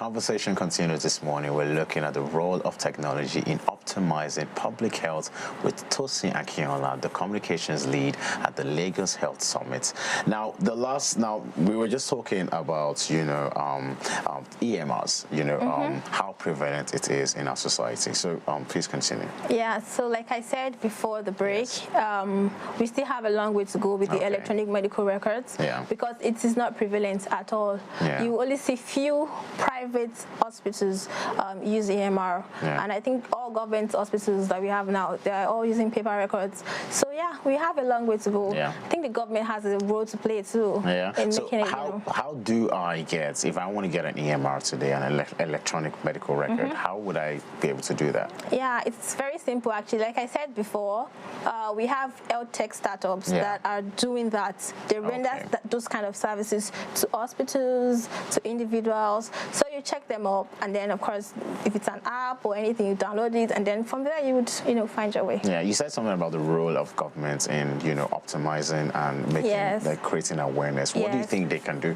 conversation continues this morning. We're looking at the role of technology in optimizing public health with Tosin Akinola, the communications lead at the Lagos Health Summit. Now, we were just talking about, EMRs, how prevalent it is in our society. So please continue. Yeah, so like I said before the break, we still have a long way to go with the electronic medical records because it is not prevalent at all. Yeah. You only see few private hospitals use EMR, and I think all government hospitals that we have now, they're all using paper records. So yeah, we have a long way to go. Yeah. I think the government has a role to play too. Yeah. In So making it, how do I get, if I want to get an EMR today, an electronic medical record, how would I be able to do that? Yeah, it's very simple actually. Like I said before, we have health tech startups that are doing that. They render those kind of services to hospitals, to individuals. So you check them up, and then of course, if it's an app or anything, you download it, and then from there you would, find your way. Yeah, you said something about the role of governments in, optimizing and making, like, creating awareness. What do you think they can do?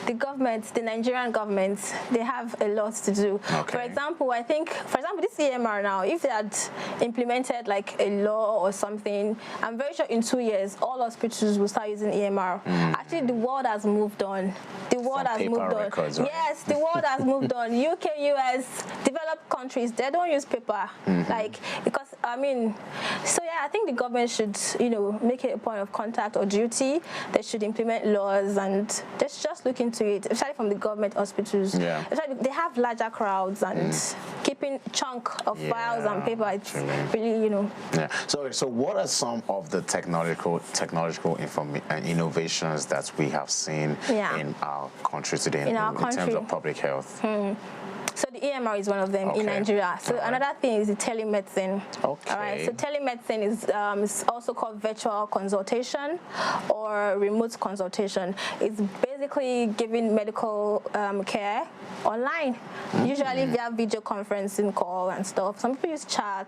The government, the Nigerian government, they have a lot to do. Okay. For example, this EMR now, if they had implemented like a law or something, I'm very sure in 2 years, all hospitals will start using EMR. Actually, the world has moved on. The world has moved on. Records, right? Yes, the world has moved on. UK, US, developed countries, they don't use paper. I think the government should, make it a point of contact or duty. They should implement laws and just look into it, especially from the government hospitals. Yeah. They have larger crowds and keeping a chunk of files and paper, it's really, Yeah. So what are some of the technological innovations that we have seen in our country today in terms of public health? So the EMR is one of them in Nigeria. So another thing is the telemedicine. Okay. All right. So telemedicine is also called virtual consultation or remote consultation. It's basically giving medical care online, usually via video conferencing call and stuff. Some people use chat,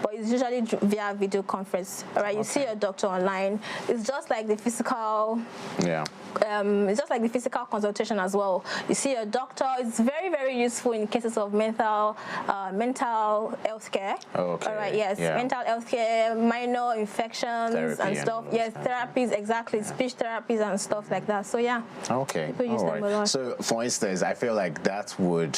but it's usually via video conference. All right. You see your doctor online. It's just like the physical. Yeah. It's just like the physical consultation as well. You see a doctor. It's very, very useful in cases of mental health care. Okay. All right. Yes. Yeah. Mental health care, minor infections and stuff. Yes. Therapies. Exactly. Speech therapies and stuff like that. So yeah. Okay. People use them a lot. So for instance, I feel like that would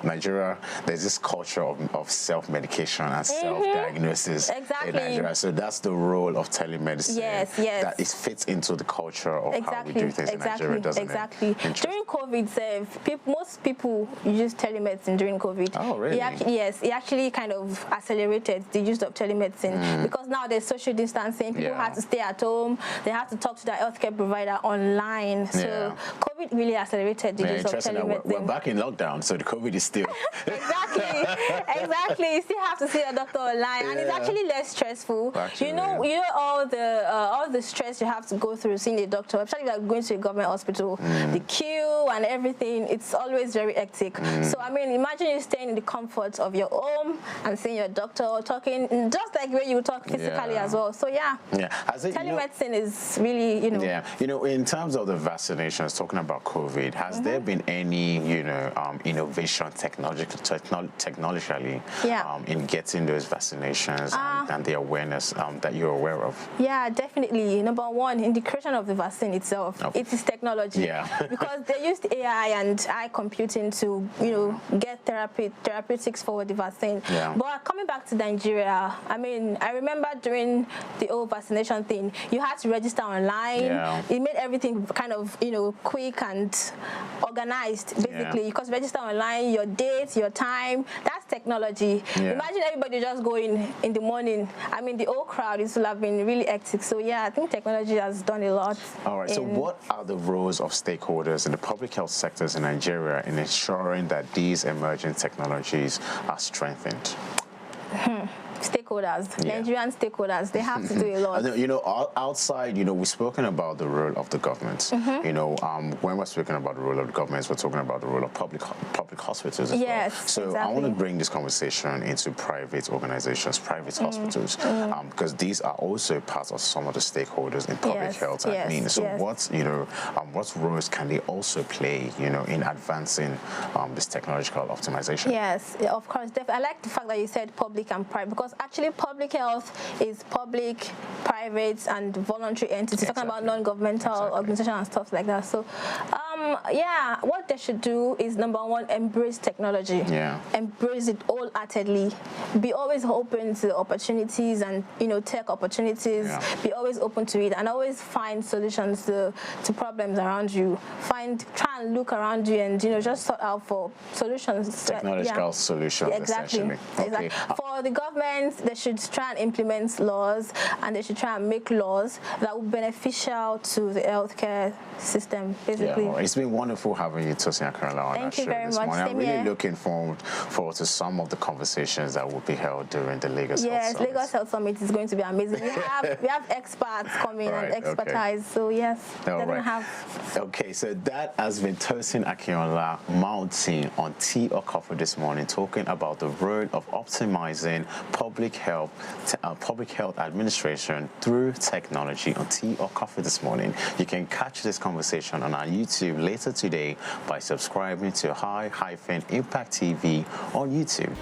Nigeria. There's this culture of self-medication and self-diagnosis in Nigeria. So that's the role of telemedicine. Yes. Yes. That it fits into the culture of how we do things in Nigeria, doesn't it? During COVID, most people used telemedicine during COVID. Oh, really? It actually kind of accelerated the use of telemedicine because now there's social distancing. People had to stay at home. They had to talk to their healthcare provider online. So COVID really accelerated the use of telemedicine. We're back in lockdown, so the COVID is still. Exactly. You still have to see a doctor online, and it's actually less stressful. You know all the stress you have to go through seeing a doctor, especially like going to a government hospital, the queue and everything. It's always very hectic. So I mean, imagine you staying in the comfort of your home and seeing your doctor, talking just like where you talk physically as well. So telemedicine is really in terms of the vaccinations, talking about COVID, has there been any innovation technologically in getting those vaccinations and the awareness that you're aware of? Yeah, definitely. Number one, in the creation of the vaccine itself, it is technology. Because they used AI and eye computing to get therapeutics for the vaccine. But coming back to Nigeria, I mean, I remember during the old vaccination thing, you had to register online. It made everything kind of quick and organized, basically. Because register online, your date, your time, that's technology. Imagine everybody just going in the morning. I mean, the whole crowd used to have been really hectic. So yeah, I think technology has done a lot. All right. So what are the roles of stakeholders in the public health sectors in Nigeria in ensuring that these emerging technologies are strengthened? stakeholders, Nigerian stakeholders. They have to do a lot. You know, outside, you know, we've spoken about the role of the government. You know, when we're speaking about the role of the government, we're talking about the role of public hospitals as well. So exactly. I want to bring this conversation into private organizations, private hospitals, because these are also part of some of the stakeholders in public health. I mean, so what, you know, what roles can they also play, you know, in advancing this technological optimization? Yes, of course. I like the fact that you said public and private, because actually public health is public, private, and voluntary entities. Talking about non-governmental organizations and stuff like that. So, yeah, what they should do is, number one, embrace technology. Embrace it wholeheartedly. Be always open to opportunities and, you know, tech opportunities. Be always open to it, and always find solutions to problems around you. Try and look around you, and, you know, just sort out for solutions. Technological solutions, exactly. Okay. For the government, they should try and implement laws, and they should try and make laws that will be beneficial to the healthcare system, basically. It's been wonderful having you, Tosin Akarola, on our show this morning. I'm really looking forward to some of the conversations that will be held during the Lagos Health Summit. Yes, Lagos Health Summit is going to be amazing. We have experts coming and expertise, so yes, Okay, so that has been Tosin Akarola mounting on Tea or Coffee this morning, talking about the role of optimizing public health administration through technology on Tea or Coffee this morning. You can catch this conversation on our YouTube later today by subscribing to High-Impact TV on YouTube.